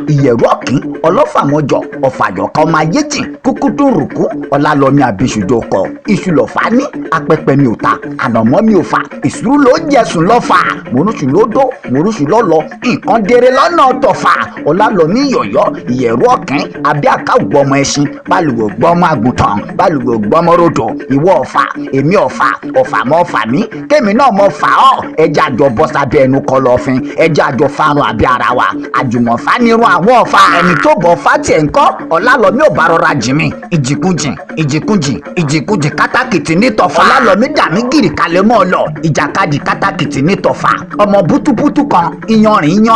ìyẹ̀rú ọ̀kín ọlọ́fàmọ́jọ ọ̀fàyọ̀ká ọmọ ayéjìn kúkúdú rùkú Ọlálọ́mí àbíṣùjọ kọ iṣu lọ́fà ní apẹpẹ mi ò ta ànàmọ́ mi ò fa ìṣúrú ló jẹ̀sùn lọ́fà mòrúṣù lódó mòrúṣù lọ́lọ́ nǹkan dèrè lọ́nà ọ̀tọ̀fà Ọlálọ́mí yọ̀yọ́ ìyẹ̀rú ọ̀kín abíàká gbọmọ ẹṣin balùwẹ̀ gbọmọ àgùntàn balùwẹ̀ gbọmọ rodò ìwọ ọ̀fà èmi ọ̀fà ọ̀fà mọ́ ọ̀fà mi kémi náà mọ́ fà ọ́ ẹja àjọ bọ́sábẹ́ ẹnu kọlọ́fin ẹja àjọ fárun àbí ara wa àjùmọ̀fà nírun àwọn ọ̀fà ẹni tó bọ̀ fà tiẹ̀ ńkọ́ Ọlálọ́mí ò bá rọra jìmì ìjìkújì kátàkìtì nítọ̀fà Ọlálọ́mí dàmí gìrì kalẹ̀ mọ́ ọ lọ ìjàkadì kátàkìtì nítọ̀fà ọmọ bútúbútú kan iyanrìn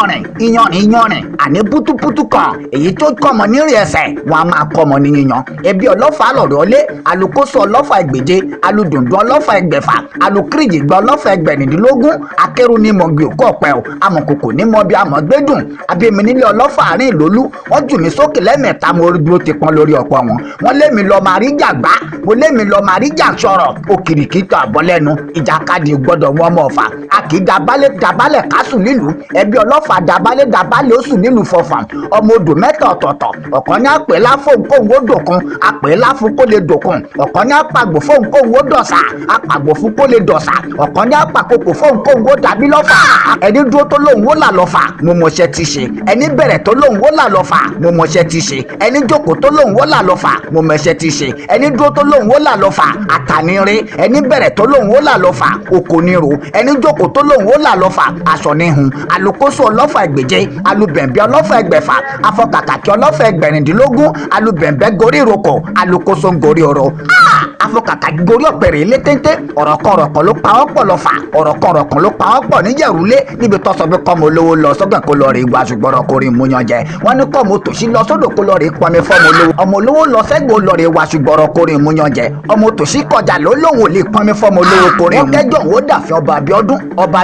àní bútúbútú kan èyí tó kọ́mọ nírìn ẹsẹ̀ wọn a máa kọ́mọ ní yíyan ẹbí ọlọ́fà lọ̀rọ̀ lé alukoso ọlọ́fà ẹgbẹ̀je aludùndún ọlọ́fà ẹgbẹ̀fà alukíríjì gba ọlọ́fà ẹgbẹ̀rìndínlógún akẹ́rù ní mọ̀gbì òkú ọ̀pẹ o amọ̀kòkò ní mọ̀ bí amọ̀gbẹ́dùn abẹ́mi nílé ọlọ́fà àárín ìlólú wọ́n jù mí sókè lẹ́mẹ̀ta mo rí dúró ti pọ́n lórí ọ̀pọ̀ wọn wọ́n lé mi lọ máa rí jà gbá mo lé mi lọ máa rí jà sọ̀rọ̀ òkìrìkì tó àbọ̀ lẹ́nu ìjàkadì gbọ́dọ̀ wọn mọ̀ ọ̀fà a kì í dabalẹ̀ kásùn nílùú ẹbí ọlọ́fà dabalẹ̀ oṣù nílùú fọfà ọmọ odò mẹ́ta ọ̀tọ̀ọ̀tọ̀ ọ̀kan ní àpè láfóun kóun ó dòkun àpè láfún kó lè dòkun ọ̀kan ní àpàgbò fóun kóun ó dọ̀sà àpàgbò fún kó lè dọ̀sà ọ̀kan ní àpàkòkò fóun kóun ó dàbí lọ́fà ẹni dúró tó lóun ó là lọ́fà mo mọṣẹ́ ti ṣe ẹni bẹ̀rẹ̀ tó lóun ó là lọ́fà mo mọṣẹ́ ti ṣe ẹni jókòó tó lóun ó là lọ́fà mo mọṣẹ́ ti ṣe ẹni dúró tó lóun ó là lọ́fà àtàníire ẹni bẹ̀rẹ̀ tó lóun ó là lọ́fà okòníro ẹni jókòó tó lóun ó là lọ́fà aṣọ níhun alukoso ọlọ́fà ẹgbẹ̀je alubẹ̀ǹbẹ̀ ọlọ́fà ẹgbẹ̀fà afọkàkàkí ọlọ́fà ẹgbẹ̀rìndínlógún alubẹ̀ǹbẹ̀ gorí ìrókò alukoso gorí ọ̀rọ̀ afọkàkàkí gorí ọ̀pẹ̀rẹ̀ ilé téńté ọ̀rọ̀kọ̀rọ̀kọ̀ ló pa ọ́ pọ̀ lọ́fà ọ̀rọ̀kọ̀rọ̀kọ̀ ló pa ọ́ pọ̀ níjẹ̀rúlé níbi tó sọ pé kọ́mọ olówó lọ sọ́gbọ̀n kó lọ rí ìwà ṣùgbọ́n kó rí múyan jẹ wọ́n ní kọ́mọ tòṣì lọ sódò kó lọ rí pọnmi fọ́mọ olówó ọmọ olówó lọ sẹ́gbọ̀n lọ rí ìwà ṣùgbọ́n kó rí múyan jẹ ọmọ tòṣì kọjá ló lóun ò lè pọnmi fọ́mọ olówó kó rí mú. wọ́n kẹ́jọ́ òun ó dàfin ọba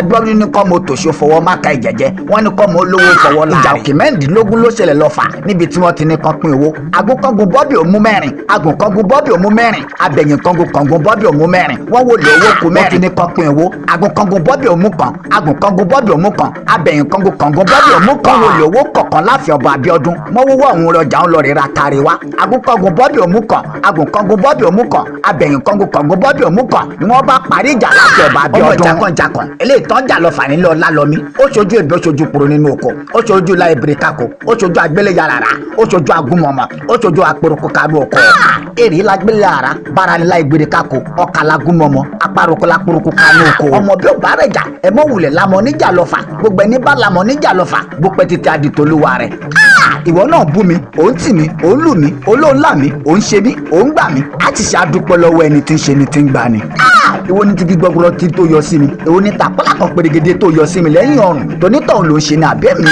Abíọ́dún ní kọ́mọ tòṣì fọwọ́ má ka ìjẹ̀jẹ̀ wọ́n ní kọ́mọ olówó fọwọ́ láàrin. ìjà òkè mẹ́rìndínlógún ló ṣẹlẹ̀ lọ́fà níbi tí wọ́n ti ní kan pín owó agúnkọ́gun bọ́bì òmú mẹ́rin agùnkọ́gun bọ́bì òmú mẹ́rin abẹ̀yìn kọ́gun bọ́bì òmú mẹ́rin wọ́n wò lè owó kù mẹ́rin. wọ́n ti ní kan pín owó agùnkọ́gun bọ́bì òmú kan agùnkọ́gun bọ́bì òmú kan abẹ̀yìn kọ́gun bọ́bì òmú kan wò lè owó kọ̀ọ̀kan láàfin ọba Abíọ́dún wọ́n wúwọ́ àwọn ọjà ń lọ rí ra tari wa agùnkọ́gun bọ́bì òmú kan agùnkọ́gun bọ́bì òmú kan abẹ̀yìn kọ́gun bọ́bì òmú kan ni wọ́n bá parí ìjà láàfin ọba Abíọ́dún. ọmọ jakan eléyìí tán jà lọ fà nílé Ọlálọ́mí ó ṣojú èbí ó ṣojú poro nínú oko ó ṣojú láì birikako ó ṣojú agbélé yàrá ó ṣojú agúnmọ̀mọ̀ ó ṣojú apẹ̀rọ̀kọ kanú oko èrè lágbélé yàrá bára ní láì birikako ọkà lágúnmọ̀mọ̀ apárọ̀kọ lápẹ̀rọ̀kọ kanú oko. ọmọ bí ó bá rẹ̀ jà ẹ mọ̀ wulẹ̀ lamọ̀ níjà lọ́fà gbogbo ẹni bá lamọ̀ níjà lọ́fà gbogbo títí adìtòlúwa rẹ̀. ìwọ náà bú mi ò ń tì mí ò ń lù mí olóńlá mi ò ń ṣe mí ò ń gbà mí á ti ṣe àdúpọ̀ lọ́wọ́ ẹni tí ń ṣe ni tí ń gbà ni. èwo ni ti gbígbọ́gbọ́rọ́ tí tó yọ sí mi èwo ni tàpọ́lá kan pèrègede tó yọ sí mi lẹ́yìn ọrùn tonítọ̀hún ló ń ṣe ní abẹ́ mi.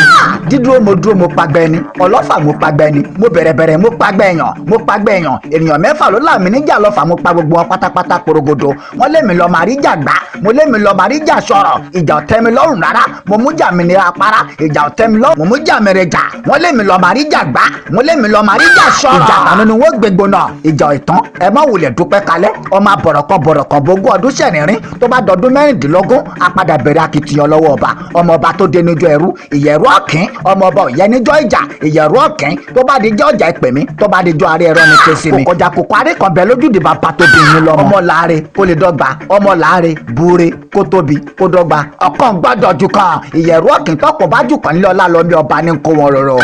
dídúró mo dúró mo pagbẹ́ ẹni ọlọ́fà mo pagbẹ́ ẹni mo bẹ̀rẹ̀ mo pagbẹ́ èèyàn ènìyàn mẹ́fà ló là mí níjà lọ́fà mo pa gbogbo wọn pátápátá porogodo wọ́n lé mi lọ máa rí jà gbá mo lé mi lọ máa rí jà sọ̀rọ̀ ìjà ọ̀tẹ́ mi lọ́rùn rárá mo mú jà mi ní apara ìjà ọ̀tẹ́ mi lọ́rùn mo mú jà mi rẹ̀ jà wọ́n lé mi lọ máa rí jà gbá mo lé mi lọ máa rí jà sọ̀rọ̀ ìjà àná ni wọ́n gbégbó náà ìjà ìtàn ẹ má wulẹ̀ dúpẹ́ kalẹ̀ ọmọ bọ̀rọ̀kọ̀ bógún ọdún sẹ̀rìnrín tó bá dọdún mẹ́rìndínlógún apádà bẹ̀rẹ̀ akitiyan lọ́wọ́ ọmọ ọba tó dé níjọ́ ẹrú ìyẹ̀rú ọ̀kín ọmọ ọba òyẹ níjọ́ ìjà ìyẹ̀rú ọ̀kín tó bá di jọ́ ọjà ìpè mí tó bá di jọ́ àárẹ̀ ẹ̀rọ ni ké sí mi. kọjá kókó àárẹ̀ kan bẹ lójúde bàbá tó bí mi lọ́mọ. ọmọ láàrẹ kó lè dọ́gba ọmọ láàrẹ búre kó tóbi kó dọ́gba ọ̀kan gbọ́dọ̀ jù kan ìyẹ̀rú ọ̀kín tọ́pọ̀ bá jù kan nílé Ọlálọ́mí ọba ní kó wọn rọrọ.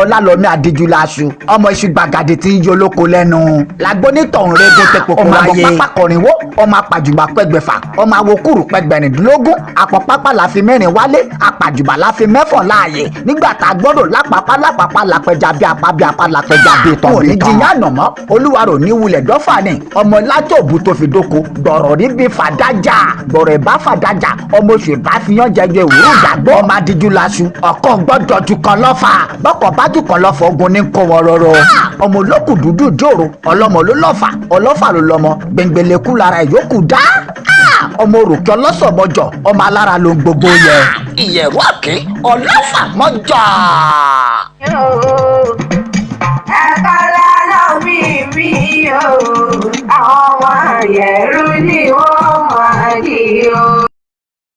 Ọlálọ́mí adijulaṣu ọmọ iṣu gbàgàdì tí ń yọ olóko lẹ́nu làgbónítọ̀hún rẹ́gùn tẹ́pọ̀ kó máa yé ọmọ pápákọ̀rìnwó ọmọ apàjùbà pẹ́gbẹ̀fà ọmọ awokùrù pẹ́gbẹ̀rìndínlógún àpọ̀pápá la fi mẹ́rin wálé apàjùbà la fi mẹ́fọ̀ láàyè nígbà tá a gbọ́dọ̀ lápapá lápẹja bí apá lápẹja bí tán bí tán. òní jiyàn nàmọ́ olúwarò ní wulẹ̀ dọ́fà ni ọmọ látòbù tó fi dóko gbọ̀rọ̀ rí bí fàdájà gbọ̀rọ̀ ìbá fàdájà ọmọ oṣù ìbá fi yán jẹjẹ ìwúrò gbàgbọ́ ọmọ adijulaṣu ọ̀kan gbọ́dọ̀ ju kan lọ́fà bọ́kọ̀ bá ju kan lọ́fà ogun ní kó wọn rọrọ ọmọ olókù dúdú jòrò ọlọ́mọ ló lọ́fà ọlọ́fà ló lọ́mọ gbẹngbẹlẹ́kú lára ìyókù dá ọmọ òrùkẹ́ ọlọ́sọ̀mọjọ ọmọ alára ló ń gbogbo yẹ ìyẹ̀rú ọ̀kín ọlọ́fà mọ́jà. ẹ̀ka lọ́nà mi o àwọn ọmọ ìyẹ̀rú ni wọ́n máa di o.